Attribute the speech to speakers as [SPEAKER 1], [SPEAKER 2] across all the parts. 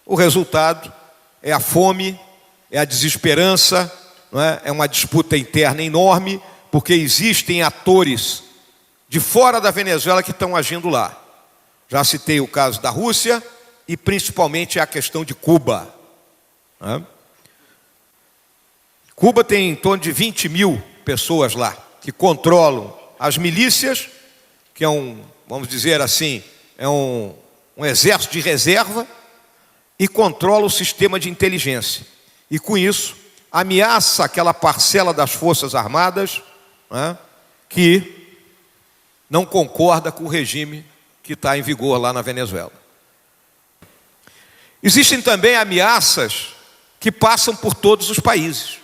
[SPEAKER 1] O resultado é a fome, é a desesperança, não é? É uma disputa interna enorme, porque existem atores de fora da Venezuela que estão agindo lá. Já citei o caso da Rússia e principalmente a questão de Cuba. Cuba tem em torno de 20 mil pessoas lá, que controlam as milícias, que é vamos dizer assim, é um exército de reserva, e controla o sistema de inteligência. E com isso, ameaça aquela parcela das Forças Armadas, que não concorda com o regime que está em vigor lá na Venezuela. Existem também ameaças que passam por todos os países.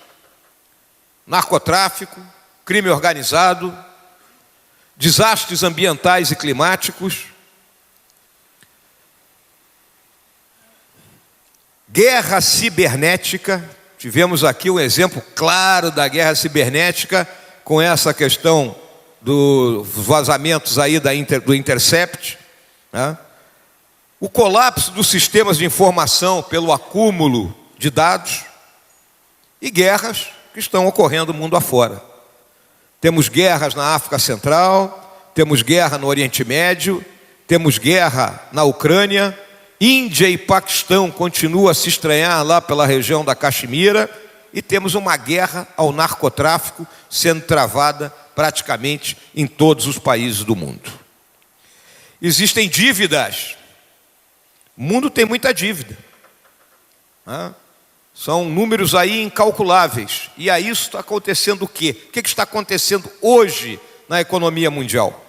[SPEAKER 1] Narcotráfico, crime organizado, desastres ambientais e climáticos, guerra cibernética. Tivemos aqui um exemplo claro da guerra cibernética com essa questão dos vazamentos aí do Intercept, o colapso dos sistemas de informação pelo acúmulo de dados e guerras que estão ocorrendo mundo afora. Temos guerras na África Central, temos guerra no Oriente Médio, temos guerra na Ucrânia, Índia e Paquistão continuam a se estranhar lá pela região da Caxemira, e temos uma guerra ao narcotráfico sendo travada praticamente em todos os países do mundo. Existem dívidas. O mundo tem muita dívida. São números aí incalculáveis. E a isso está acontecendo o quê? O que está acontecendo hoje na economia mundial?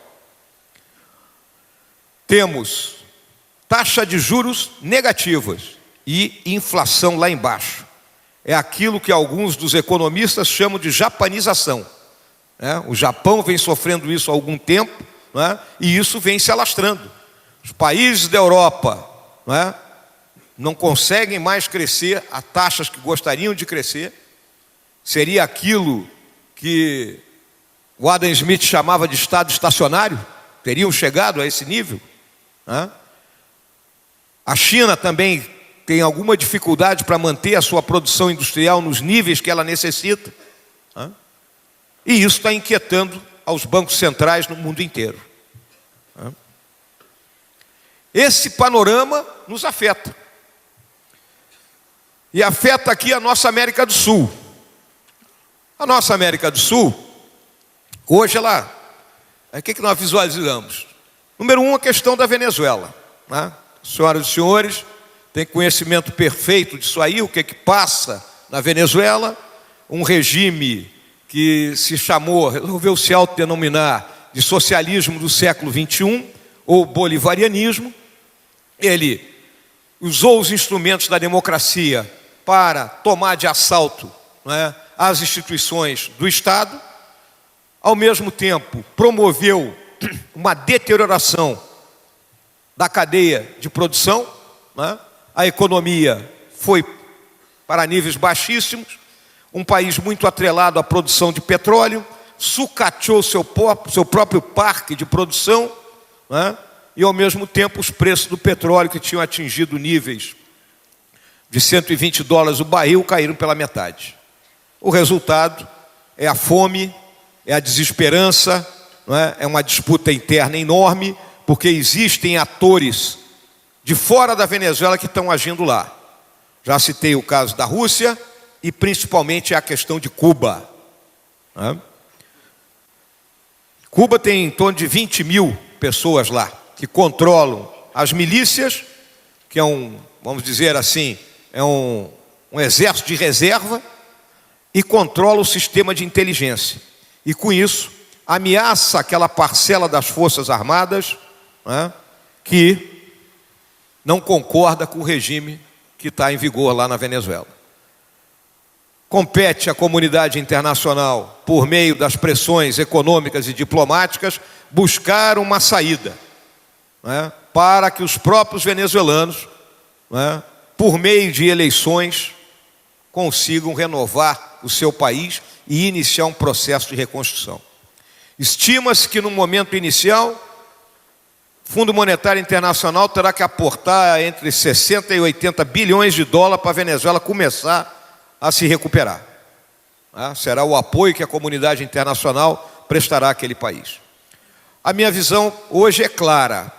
[SPEAKER 1] Temos taxa de juros negativas e inflação lá embaixo. É aquilo que alguns dos economistas chamam de japanização. O Japão vem sofrendo isso há algum tempo, e isso vem se alastrando. Os países da Europa não conseguem mais crescer a taxas que gostariam de crescer. Seria aquilo que o Adam Smith chamava de estado estacionário. Teriam chegado a esse nível. A China também tem alguma dificuldade para manter a sua produção industrial nos níveis que ela necessita. E isso está inquietando aos bancos centrais no mundo inteiro. Esse panorama nos afeta. E afeta aqui a nossa América do Sul. A nossa América do Sul, hoje o que nós visualizamos? Número 1, a questão da Venezuela. Senhoras e senhores, tem conhecimento perfeito disso aí, o que passa na Venezuela, um regime que resolveu se autodenominar de socialismo do século XXI, ou bolivarianismo. Ele usou os instrumentos da democracia para tomar de assalto as instituições do Estado, ao mesmo tempo promoveu uma deterioração da cadeia de produção, a economia foi para níveis baixíssimos, um país muito atrelado à produção de petróleo, sucateou seu próprio parque de produção, e ao mesmo tempo os preços do petróleo, que tinham atingido níveis de $120 o barril, caíram pela metade. O resultado é a fome, é a desesperança, é uma disputa interna enorme, porque existem atores de fora da Venezuela que estão agindo lá. Já citei o caso da Rússia e principalmente a questão de Cuba. Cuba tem em torno de 20 mil pessoas lá, que controlam as milícias, que é vamos dizer assim, é um exército de reserva, e controla o sistema de inteligência. E com isso, ameaça aquela parcela das Forças Armadas que não concorda com o regime que está em vigor lá na Venezuela. Compete à comunidade internacional, por meio das pressões econômicas e diplomáticas, buscar uma saída, para que os próprios venezuelanos, por meio de eleições, consigam renovar o seu país e iniciar um processo de reconstrução. Estima-se que no momento inicial Fundo Monetário Internacional terá que aportar entre 60 e 80 bilhões de dólares para a Venezuela começar a se recuperar. Será o apoio que a comunidade internacional prestará àquele país. A minha visão hoje é clara.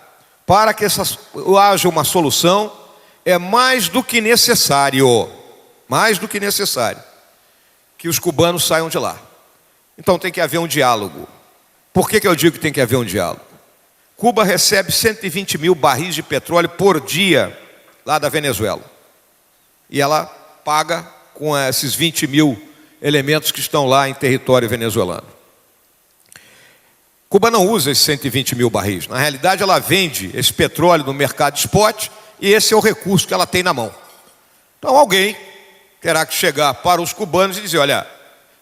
[SPEAKER 1] Para que haja uma solução, é mais do que necessário, que os cubanos saiam de lá. Então tem que haver um diálogo. Por que eu digo que tem que haver um diálogo? Cuba recebe 120 mil barris de petróleo por dia lá da Venezuela. E ela paga com esses 20 mil elementos que estão lá em território venezuelano. Cuba não usa esses 120 mil barris. Na realidade, ela vende esse petróleo no mercado spot e esse é o recurso que ela tem na mão. Então alguém terá que chegar para os cubanos e dizer, olha,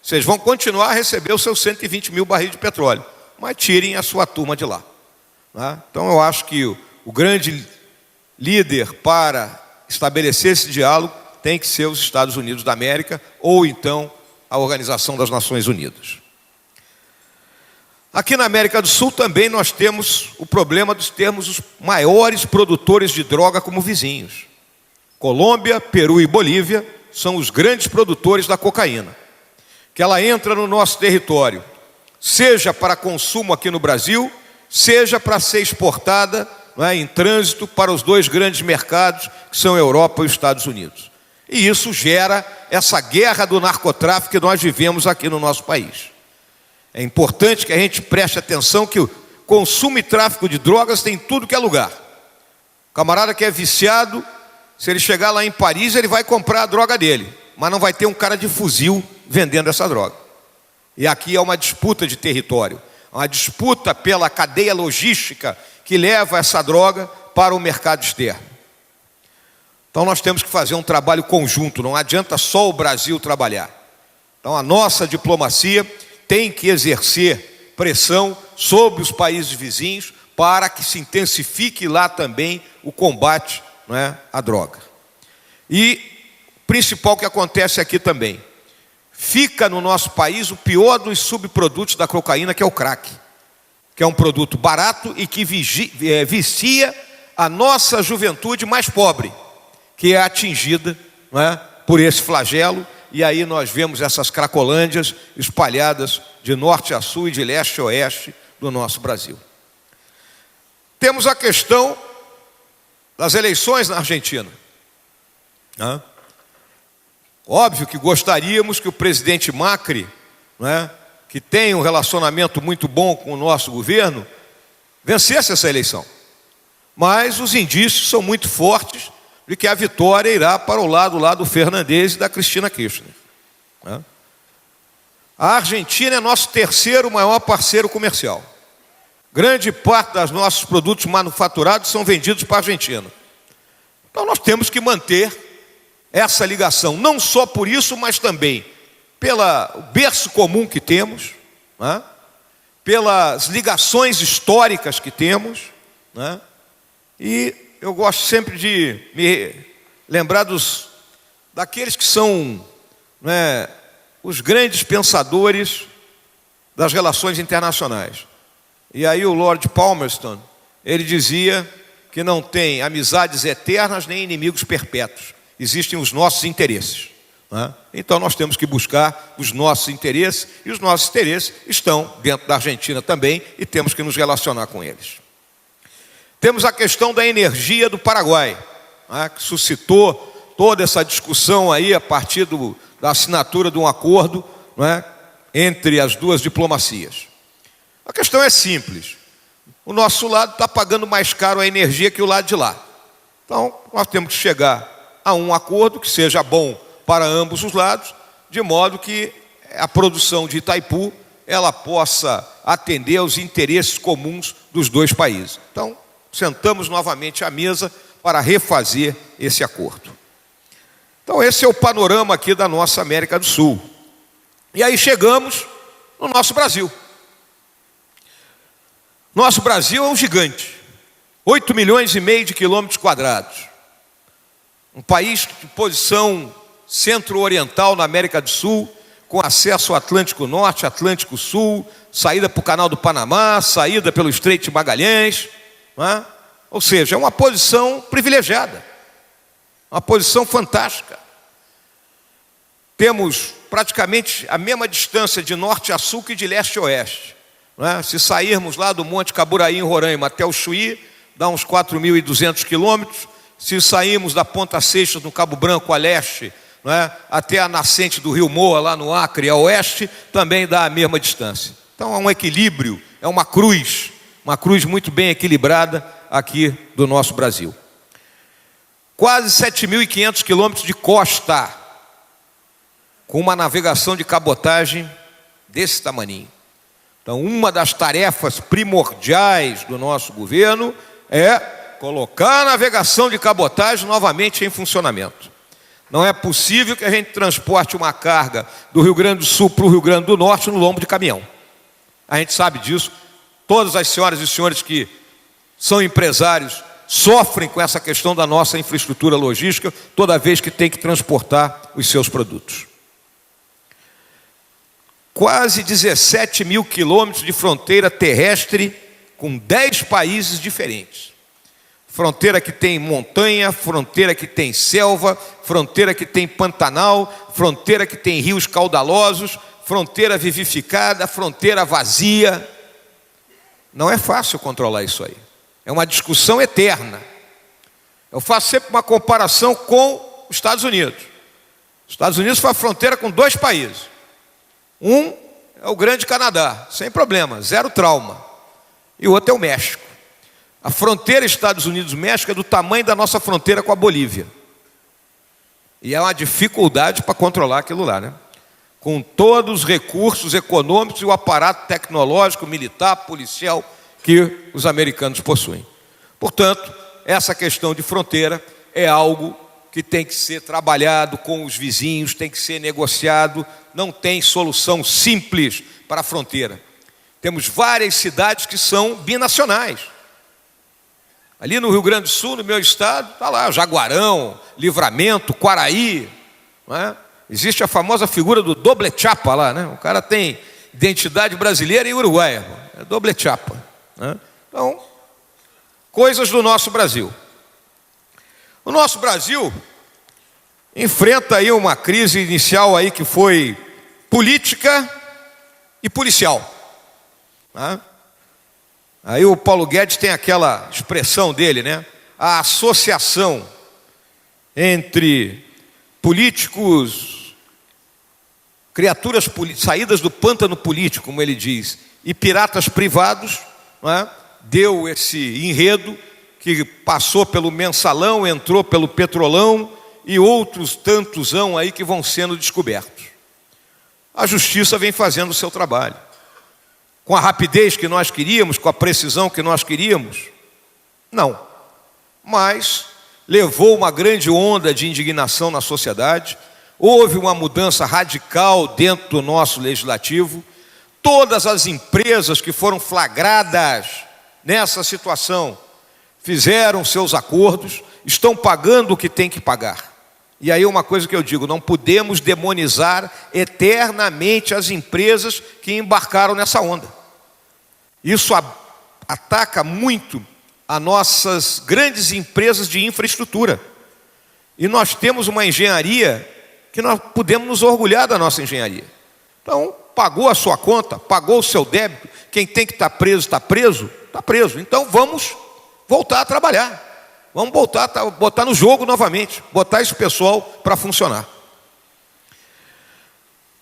[SPEAKER 1] vocês vão continuar a receber os seus 120 mil barris de petróleo, mas tirem a sua turma de lá. Então eu acho que o grande líder para estabelecer esse diálogo tem que ser os Estados Unidos da América ou então a Organização das Nações Unidas. Aqui na América do Sul também nós temos o problema de termos os maiores produtores de droga como vizinhos. Colômbia, Peru e Bolívia são os grandes produtores da cocaína, que ela entra no nosso território, seja para consumo aqui no Brasil, seja para ser exportada em trânsito para os dois grandes mercados, que são a Europa e os Estados Unidos. E isso gera essa guerra do narcotráfico que nós vivemos aqui no nosso país. É importante que a gente preste atenção que o consumo e tráfico de drogas tem em tudo que é lugar. O camarada que é viciado, se ele chegar lá em Paris, ele vai comprar a droga dele, mas não vai ter um cara de fuzil vendendo essa droga. E aqui é uma disputa de território, uma disputa pela cadeia logística que leva essa droga para o mercado externo. Então nós temos que fazer um trabalho conjunto, não adianta só o Brasil trabalhar. Então a nossa diplomacia tem que exercer pressão sobre os países vizinhos para que se intensifique lá também o combate, à droga. E o principal que acontece aqui também, fica no nosso país o pior dos subprodutos da cocaína, que é o crack, que é um produto barato e que vicia a nossa juventude mais pobre, que é atingida por esse flagelo. E aí nós vemos essas cracolândias espalhadas de norte a sul e de leste a oeste do nosso Brasil. Temos a questão das eleições na Argentina. Óbvio que gostaríamos que o presidente Macri, que tem um relacionamento muito bom com o nosso governo, vencesse essa eleição. Mas os indícios são muito fortes de que a vitória irá para o lado lá do Fernandes e da Cristina Kirchner. A Argentina é nosso terceiro maior parceiro comercial. Grande parte dos nossos produtos manufaturados são vendidos para a Argentina. Então nós temos que manter essa ligação, não só por isso, mas também pelo berço comum que temos, pelas ligações históricas que temos, e eu gosto sempre de me lembrar daqueles que são os grandes pensadores das relações internacionais. E aí o Lord Palmerston, ele dizia que não tem amizades eternas nem inimigos perpétuos. Existem os nossos interesses. Então nós temos que buscar os nossos interesses, e os nossos interesses estão dentro da Argentina também, e temos que nos relacionar com eles. Temos a questão da energia do Paraguai, que suscitou toda essa discussão aí a partir da assinatura de um acordo entre as duas diplomacias. A questão é simples. O nosso lado está pagando mais caro a energia que o lado de lá. Então, nós temos que chegar a um acordo que seja bom para ambos os lados, de modo que a produção de Itaipu ela possa atender aos interesses comuns dos dois países. Então, sentamos novamente à mesa para refazer esse acordo. Então, esse é o panorama aqui da nossa América do Sul. E aí chegamos no nosso Brasil. Nosso Brasil é um gigante, 8 milhões e meio de quilômetros quadrados. Um país de posição centro-oriental na América do Sul, com acesso ao Atlântico Norte, Atlântico Sul, saída para o Canal do Panamá, saída pelo Estreito de Magalhães. não é? Ou seja, é uma posição privilegiada, uma posição fantástica. Temos praticamente a mesma distância de norte a sul que de leste a oeste, não é? Se sairmos lá do Monte Caburaí, em Roraima, até o Chuí, dá uns 4.200 quilômetros. Se sairmos da Ponta Seixas, no Cabo Branco, a leste, não é? Até a nascente do Rio Moa, lá no Acre, a oeste, também dá a mesma distância. Então é um equilíbrio, é uma cruz muito bem equilibrada aqui do nosso Brasil. Quase 7.500 quilômetros de costa, com uma navegação de cabotagem desse tamaninho. Então, uma das tarefas primordiais do nosso governo é colocar a navegação de cabotagem novamente em funcionamento. Não é possível que a gente transporte uma carga do Rio Grande do Sul para o Rio Grande do Norte no lombo de caminhão. A gente sabe disso. Todas as senhoras e senhores que são empresários sofrem com essa questão da nossa infraestrutura logística toda vez que tem que transportar os seus produtos. Quase 17.000 quilômetros de fronteira terrestre com 10 países diferentes. Fronteira que tem montanha, fronteira que tem selva, fronteira que tem Pantanal, fronteira que tem rios caudalosos, fronteira vivificada, fronteira vazia. Não é fácil controlar isso aí. É uma discussão eterna. Eu faço sempre uma comparação com os Estados Unidos. Os Estados Unidos faz fronteira com 2 países. Um é o Grande Canadá, sem problema, zero trauma. E o outro é o México. A fronteira Estados Unidos-México é do tamanho da nossa fronteira com a Bolívia. E é uma dificuldade para controlar aquilo lá, né? Com todos os recursos econômicos e o aparato tecnológico, militar, policial que os americanos possuem. Portanto, essa questão de fronteira é algo que tem que ser trabalhado com os vizinhos, tem que ser negociado, não tem solução simples para a fronteira. Temos várias cidades que são binacionais. Ali no Rio Grande do Sul, no meu estado, está lá Jaguarão, Livramento, Quaraí, não é? Existe a famosa figura do doble chapa lá, né? O cara tem identidade brasileira e uruguaia, é doble chapa, né? Então, coisas do nosso Brasil. O nosso Brasil enfrenta aí uma crise inicial aí que foi política e policial, né? Aí o Paulo Guedes tem aquela expressão dele, né? A associação entre políticos, criaturas saídas do pântano político, como ele diz, e piratas privados, não é? Deu esse enredo que passou pelo Mensalão, entrou pelo Petrolão e outros tantos aí que vão sendo descobertos. A justiça vem fazendo o seu trabalho. Com a rapidez que nós queríamos, com a precisão que nós queríamos? Não. Mas levou uma grande onda de indignação na sociedade, houve uma mudança radical dentro do nosso legislativo. Todas as empresas que foram flagradas nessa situação fizeram seus acordos, estão pagando o que tem que pagar. E aí uma coisa que eu digo, não podemos demonizar eternamente as empresas que embarcaram nessa onda. Isso ataca muito as nossas grandes empresas de infraestrutura. E nós temos uma engenharia que nós podemos nos orgulhar da nossa engenharia. Então, pagou a sua conta, pagou o seu débito, quem tem que estar preso, está preso, está preso. Então vamos voltar a trabalhar. Vamos botar no jogo novamente, botar esse pessoal para funcionar.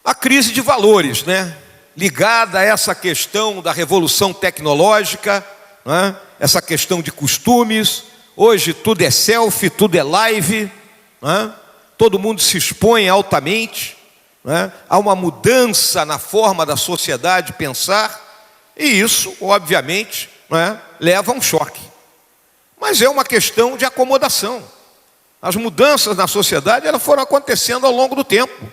[SPEAKER 1] A crise de valores, né? Ligada a essa questão da revolução tecnológica, né? Essa questão de costumes. Hoje tudo é selfie, tudo é live, né? Todo mundo se expõe altamente, né? Há uma mudança na forma da sociedade pensar, e isso, obviamente, né, leva a um choque. Mas é uma questão de acomodação. As mudanças na sociedade elas foram acontecendo ao longo do tempo,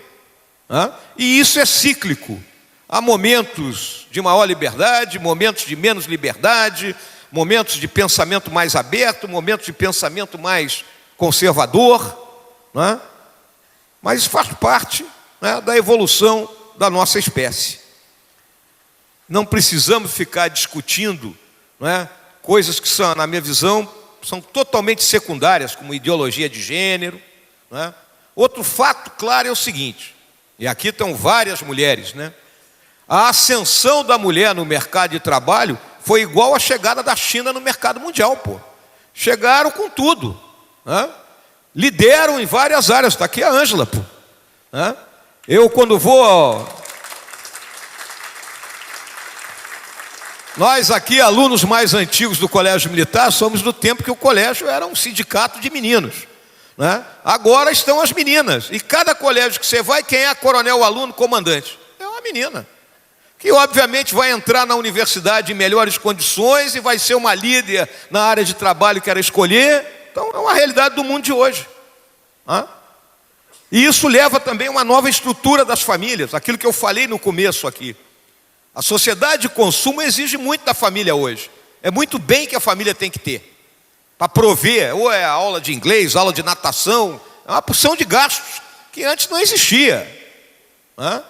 [SPEAKER 1] né? E isso é cíclico. Há momentos de maior liberdade, momentos de menos liberdade, momentos de pensamento mais aberto, momentos de pensamento mais conservador, né? Mas isso faz parte, né, da evolução da nossa espécie. Não precisamos ficar discutindo, né, coisas que são, na minha visão, são totalmente secundárias, como ideologia de gênero, né? Outro fato claro é o seguinte, e aqui estão várias mulheres, né? A ascensão da mulher no mercado de trabalho foi igual à chegada da China no mercado mundial, pô. Chegaram com tudo, né? Lideram em várias áreas. Está aqui a Ângela, pô, né? Eu, quando vou... Nós aqui, alunos mais antigos do Colégio Militar, somos do tempo que o colégio era um sindicato de meninos, né? Agora estão as meninas. E cada colégio que você vai, quem é coronel, aluno, comandante? É uma menina, que obviamente vai entrar na universidade em melhores condições e vai ser uma líder na área de trabalho que ela escolher. Então é uma realidade do mundo de hoje, né? E isso leva também a uma nova estrutura das famílias, aquilo que eu falei no começo aqui. A sociedade de consumo exige muito da família hoje. É muito bem que a família tem que ter, para prover, ou é aula de inglês, aula de natação, é uma porção de gastos que antes não existia, né?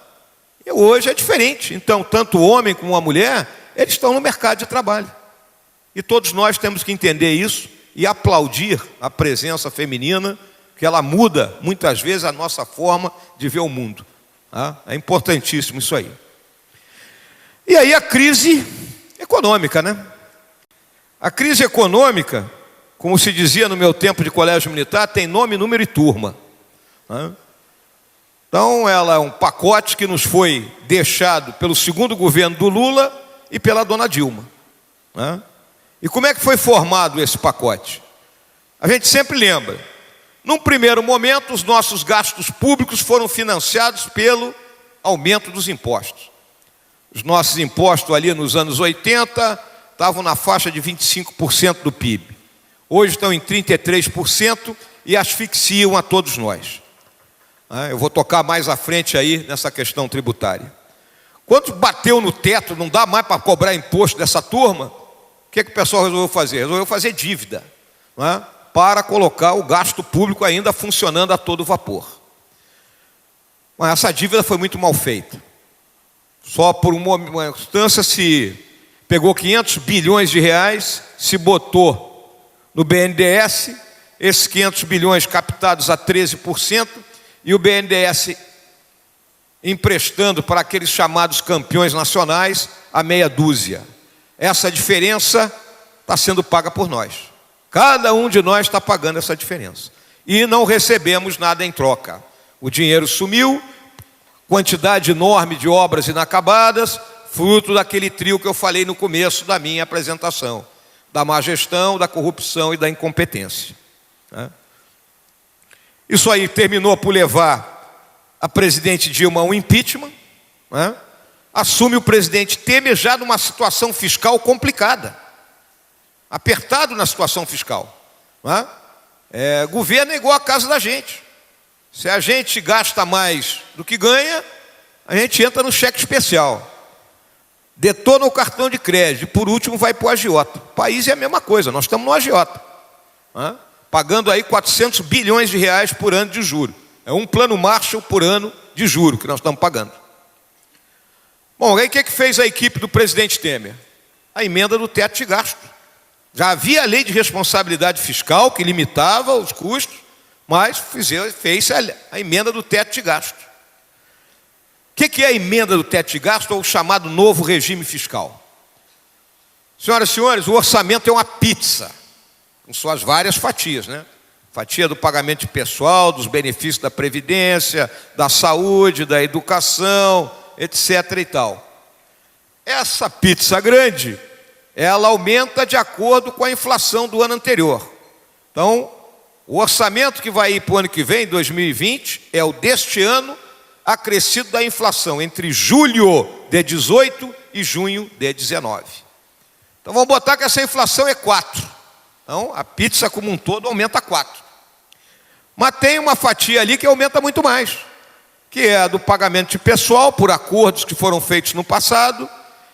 [SPEAKER 1] E hoje é diferente. Então, tanto o homem como a mulher, eles estão no mercado de trabalho. E todos nós temos que entender isso e aplaudir a presença feminina, que ela muda, muitas vezes, a nossa forma de ver o mundo, tá? É importantíssimo isso aí. E aí a crise econômica, né? A crise econômica, como se dizia no meu tempo de colégio militar, tem nome, número e turma, né? Então, ela é um pacote que nos foi deixado pelo segundo governo do Lula e pela dona Dilma, né? E como é que foi formado esse pacote? A gente sempre lembra, num primeiro momento, os nossos gastos públicos foram financiados pelo aumento dos impostos. Os nossos impostos ali nos anos 80 estavam na faixa de 25% do PIB. Hoje estão em 33% e asfixiam a todos nós. Eu vou tocar mais à frente aí nessa questão tributária. Quando bateu no teto, não dá mais para cobrar imposto dessa turma, o que o pessoal resolveu fazer? Resolveu fazer dívida, né, para colocar o gasto público ainda funcionando a todo vapor. Mas essa dívida foi muito mal feita. Só por uma instância se pegou 500 bilhões de reais, se botou no BNDES, esses 500 bilhões captados a 13%, e o BNDES emprestando para aqueles chamados campeões nacionais a meia dúzia. Essa diferença está sendo paga por nós. Cada um de nós está pagando essa diferença. E não recebemos nada em troca. O dinheiro sumiu, quantidade enorme de obras inacabadas, fruto daquele trio que eu falei no começo da minha apresentação, da má gestão, da corrupção e da incompetência, né? Isso aí terminou por levar a presidente Dilma a um impeachment, né? Assume o presidente Temer já numa situação fiscal complicada, apertado na situação fiscal, né? Governo é igual a casa da gente. Se a gente gasta mais do que ganha, a gente entra no cheque especial, detona o cartão de crédito e por último vai para o agiota. O país é a mesma coisa, nós estamos no agiota, né? Pagando aí 400 bilhões de reais por ano de juro. É um plano Marshall por ano de juro que nós estamos pagando. Bom, aí o que fez a equipe do presidente Temer? A emenda do teto de gasto. Já havia a lei de responsabilidade fiscal que limitava os custos, mas fez a emenda do teto de gasto. O que é a emenda do teto de gasto ou o chamado novo regime fiscal? Senhoras e senhores, o orçamento é uma pizza, com suas várias fatias, né? Fatia do pagamento pessoal, dos benefícios da Previdência, da saúde, da educação, etc. e tal. Essa pizza grande, ela aumenta de acordo com a inflação do ano anterior. Então, o orçamento que vai ir para o ano que vem, 2020, é o deste ano, acrescido da inflação, entre julho de 18 e junho de 19. Então, vamos botar que essa inflação é 4. Então, a pizza como um todo aumenta 4. Mas tem uma fatia ali que aumenta muito mais, que é a do pagamento de pessoal por acordos que foram feitos no passado,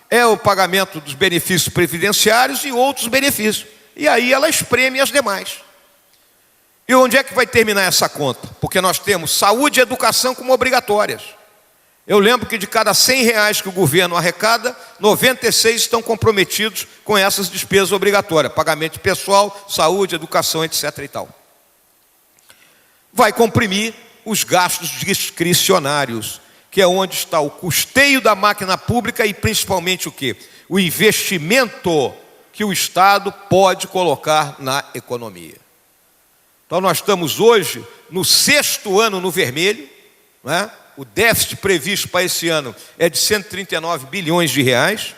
[SPEAKER 1] é o pagamento dos benefícios previdenciários e outros benefícios. E aí ela espreme as demais. E onde é que vai terminar essa conta? Porque nós temos saúde e educação como obrigatórias. Eu lembro que de cada R$ 100 que o governo arrecada, 96 estão comprometidos com essas despesas obrigatórias, pagamento de pessoal, saúde, educação, etc. e tal. Vai comprimir os gastos discricionários, que é onde está o custeio da máquina pública e principalmente o quê? O investimento que o Estado pode colocar na economia. Então nós estamos hoje no 6º ano no vermelho, não é? O déficit previsto para esse ano é de 139 bilhões de reais,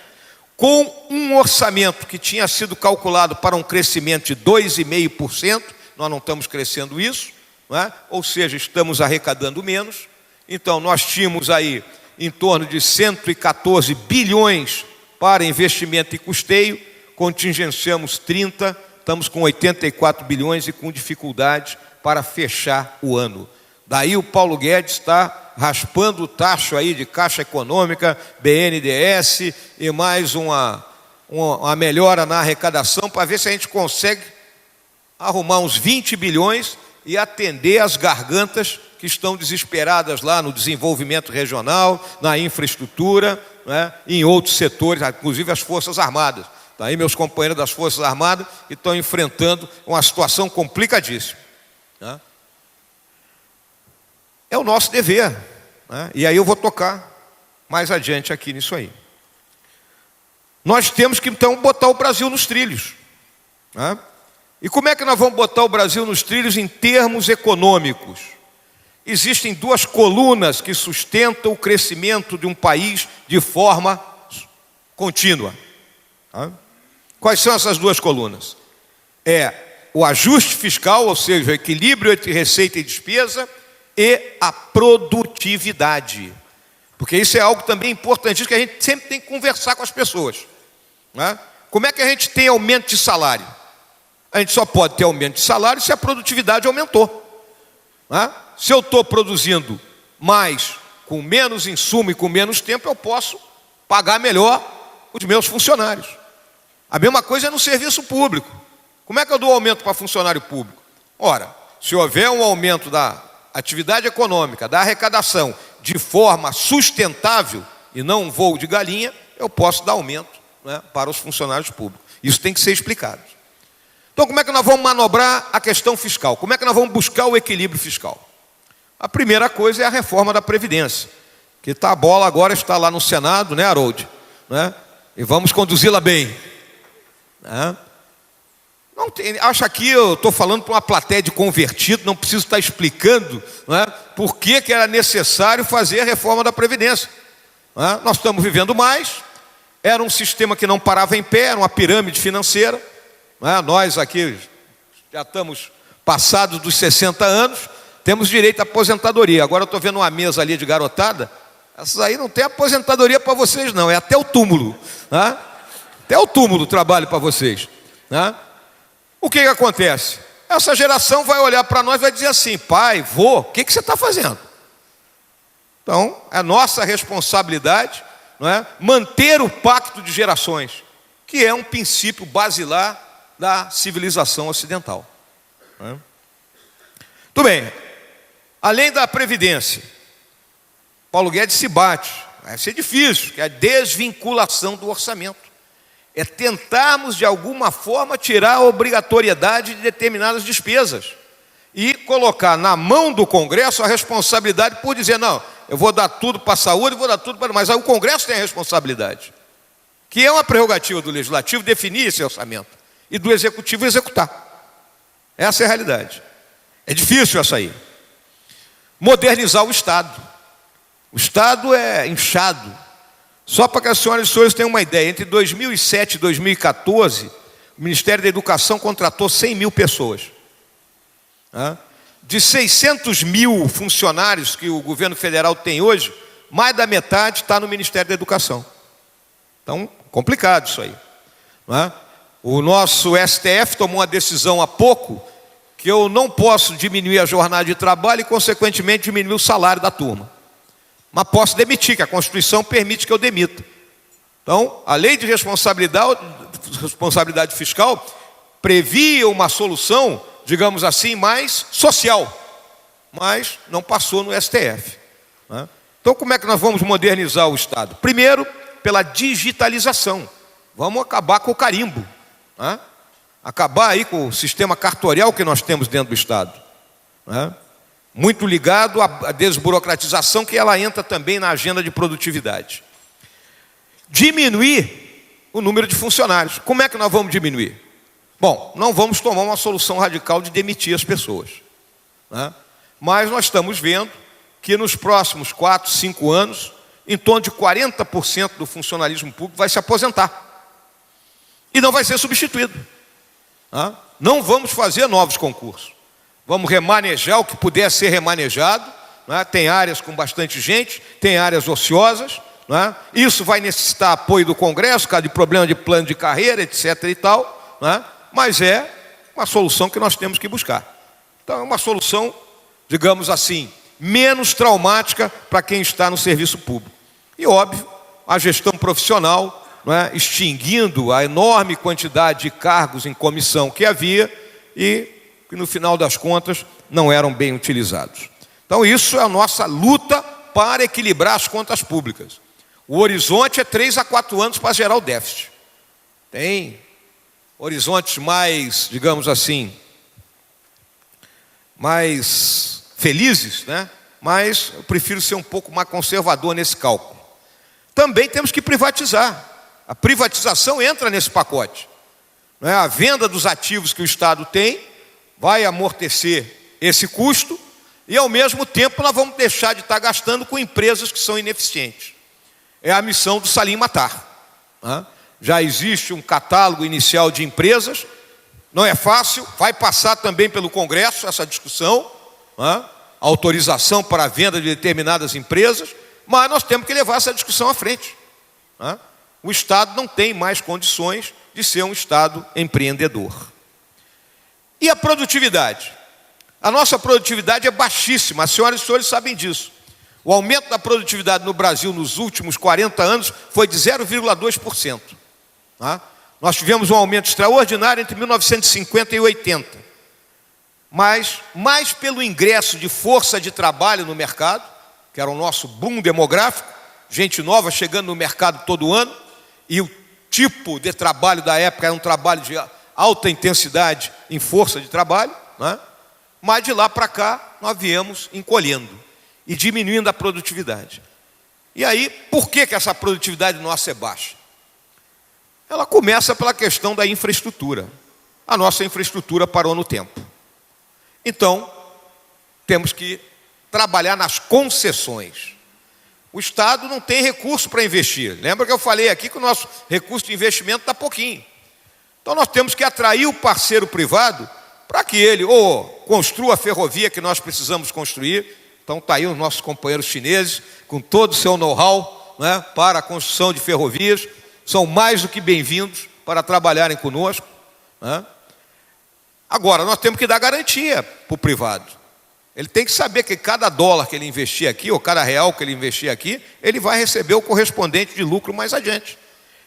[SPEAKER 1] com um orçamento que tinha sido calculado para um crescimento de 2,5%, nós não estamos crescendo isso, não é? Ou seja, estamos arrecadando menos. Então nós tínhamos aí em torno de 114 bilhões para investimento e custeio, contingenciamos 30, estamos com 84 bilhões e com dificuldade para fechar o ano. Daí o Paulo Guedes está raspando o tacho aí de Caixa Econômica, BNDES e mais uma melhora na arrecadação para ver se a gente consegue arrumar uns 20 bilhões e atender as gargantas que estão desesperadas lá no desenvolvimento regional, na infraestrutura, né, em outros setores, inclusive as Forças Armadas. Está aí meus companheiros das Forças Armadas que estão enfrentando uma situação complicadíssima, né? É o nosso dever, né? E aí eu vou tocar mais adiante aqui nisso aí. Nós temos que então botar o Brasil nos trilhos, né? E como é que nós vamos botar o Brasil nos trilhos em termos econômicos? Existem duas colunas que sustentam o crescimento de um país de forma contínua, tá? Quais são essas duas colunas? É o ajuste fiscal, ou seja, o equilíbrio entre receita e despesa, e a produtividade. Porque isso é algo também importantíssimo que a gente sempre tem que conversar com as pessoas, né? Como é que a gente tem aumento de salário? A gente só pode ter aumento de salário se a produtividade aumentou, né? Se eu estou produzindo mais, com menos insumo e com menos tempo, eu posso pagar melhor os meus funcionários. A mesma coisa é no serviço público. Como é que eu dou aumento para funcionário público? Ora, se houver um aumento da atividade econômica, da arrecadação, de forma sustentável e não um voo de galinha, eu posso dar aumento, né, para os funcionários públicos. Isso tem que ser explicado. Então, como é que nós vamos manobrar a questão fiscal? Como é que nós vamos buscar o equilíbrio fiscal? A primeira coisa é a reforma da Previdência, que a bola agora está lá no Senado, né, Harold? Né? E vamos conduzi-la bem, né? Não tem, acho que eu estou falando para uma plateia de convertido, não preciso estar explicando, né, por que era necessário fazer a reforma da Previdência, né? Nós estamos vivendo mais, era um sistema que não parava em pé, era uma pirâmide financeira, né? Nós aqui já estamos passados dos 60 anos, temos direito à aposentadoria. Agora eu estou vendo uma mesa ali de garotada, essas aí não tem aposentadoria para vocês não, é até o túmulo, né? Até o túmulo trabalho para vocês, né? O que acontece? Essa geração vai olhar para nós e vai dizer assim: pai, vô, o que você está fazendo? Então, é nossa responsabilidade, não é, manter o pacto de gerações, que é um princípio basilar da civilização ocidental, não é? Tudo bem, além da Previdência, Paulo Guedes se bate, vai ser difícil, que é a desvinculação do orçamento. É tentarmos de alguma forma tirar a obrigatoriedade de determinadas despesas e colocar na mão do Congresso a responsabilidade por dizer: não, eu vou dar tudo para a saúde, vou dar tudo para... Mas aí o Congresso tem a responsabilidade, que é uma prerrogativa do Legislativo definir esse orçamento e do Executivo executar. Essa é a realidade. É difícil essa aí. Modernizar o Estado. O Estado é inchado. Só para que as senhoras e senhores tenham uma ideia, entre 2007 e 2014, o Ministério da Educação contratou 100 mil pessoas. De 600 mil funcionários que o governo federal tem hoje, mais da metade está no Ministério da Educação. Então, complicado isso aí, não é? O nosso STF tomou uma decisão há pouco que eu não posso diminuir a jornada de trabalho e, consequentemente, diminuir o salário da turma. Mas posso demitir, que a Constituição permite que eu demita. Então, a lei de responsabilidade fiscal previa uma solução, digamos assim, mais social, mas não passou no STF, né? Então Então, como é que nós vamos modernizar o Estado? Primeiro, pela digitalização. Vamos acabar com o carimbo, né? Acabar aí com o sistema cartorial que nós temos dentro do Estado, né? Muito ligado à desburocratização, que ela entra também na agenda de produtividade. Diminuir o número de funcionários. Como é que nós vamos diminuir? Bom, não vamos tomar uma solução radical de demitir as pessoas, né? Mas nós estamos vendo que nos próximos 4, 5 anos, em torno de 40% do funcionalismo público vai se aposentar. E não vai ser substituído, né? Não vamos fazer novos concursos. Vamos remanejar o que puder ser remanejado, né? Tem áreas com bastante gente, tem áreas ociosas, né? Isso vai necessitar apoio do Congresso, por causa de problema de plano de carreira, etc. e tal, né? Mas é uma solução que nós temos que buscar. Então é uma solução, digamos assim, menos traumática para quem está no serviço público. E óbvio, a gestão profissional, né, extinguindo a enorme quantidade de cargos em comissão que havia e que no final das contas não eram bem utilizados. Então isso é a nossa luta para equilibrar as contas públicas. O horizonte é 3 a 4 anos para gerar o déficit. Tem horizontes mais, digamos assim, mais felizes, né? Mas eu prefiro ser um pouco mais conservador nesse cálculo. Também temos que privatizar. A privatização entra nesse pacote, né? A venda dos ativos que o Estado tem vai amortecer esse custo e, ao mesmo tempo, nós vamos deixar de estar gastando com empresas que são ineficientes. É a missão do Salim Matar, né? Já existe um catálogo inicial de empresas, não é fácil, vai passar também pelo Congresso essa discussão, né? Autorização para a venda de determinadas empresas, mas nós temos que levar essa discussão à frente, né? O Estado não tem mais condições de ser um Estado empreendedor. E a produtividade? A nossa produtividade é baixíssima, as senhoras e senhores sabem disso. O aumento da produtividade no Brasil nos últimos 40 anos foi de 0,2%. Tá? Nós tivemos um aumento extraordinário entre 1950 e 80. Mas mais pelo ingresso de força de trabalho no mercado, que era o nosso boom demográfico, gente nova chegando no mercado todo ano, e o tipo de trabalho da época era um trabalho de alta intensidade em força de trabalho, né? Mas de lá para cá nós viemos encolhendo e diminuindo a produtividade. E aí, por que essa produtividade nossa é baixa? Ela começa pela questão da infraestrutura. A nossa infraestrutura parou no tempo. Então, temos que trabalhar nas concessões. O Estado não tem recurso para investir. Lembra que eu falei aqui que o nosso recurso de investimento está pouquinho. Então nós temos que atrair o parceiro privado para que ele ou construa a ferrovia que nós precisamos construir. Então está aí os nossos companheiros chineses, com todo o seu know-how, né, para a construção de ferrovias. São mais do que bem-vindos para trabalharem conosco, né? Agora, nós temos que dar garantia para o privado. Ele tem que saber que cada dólar que ele investir aqui, ou cada real que ele investir aqui, ele vai receber o correspondente de lucro mais adiante.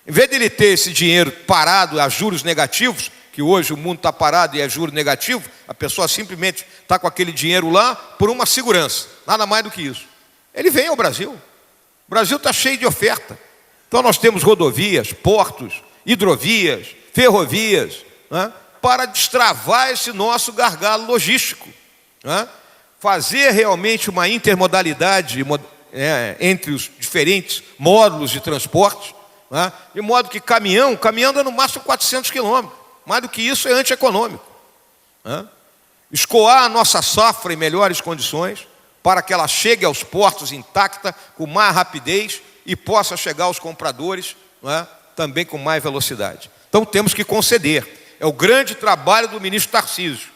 [SPEAKER 1] Em vez de ele ter esse dinheiro parado a juros negativos, que hoje o mundo está parado e é juro negativo, a pessoa simplesmente está com aquele dinheiro lá por uma segurança, nada mais do que isso. Ele vem ao Brasil. O Brasil está cheio de oferta. Então nós temos rodovias, portos, hidrovias, ferrovias, né, para destravar esse nosso gargalo logístico, né? Fazer realmente uma intermodalidade entre os diferentes módulos de transporte, né? De modo que caminhão anda no máximo 400 quilômetros, mais do que isso é antieconômico, né? Escoar a nossa safra em melhores condições, para que ela chegue aos portos intacta, com mais rapidez, e possa chegar aos compradores, né, também com mais velocidade. Então temos que conceder. É o grande trabalho do ministro Tarcísio.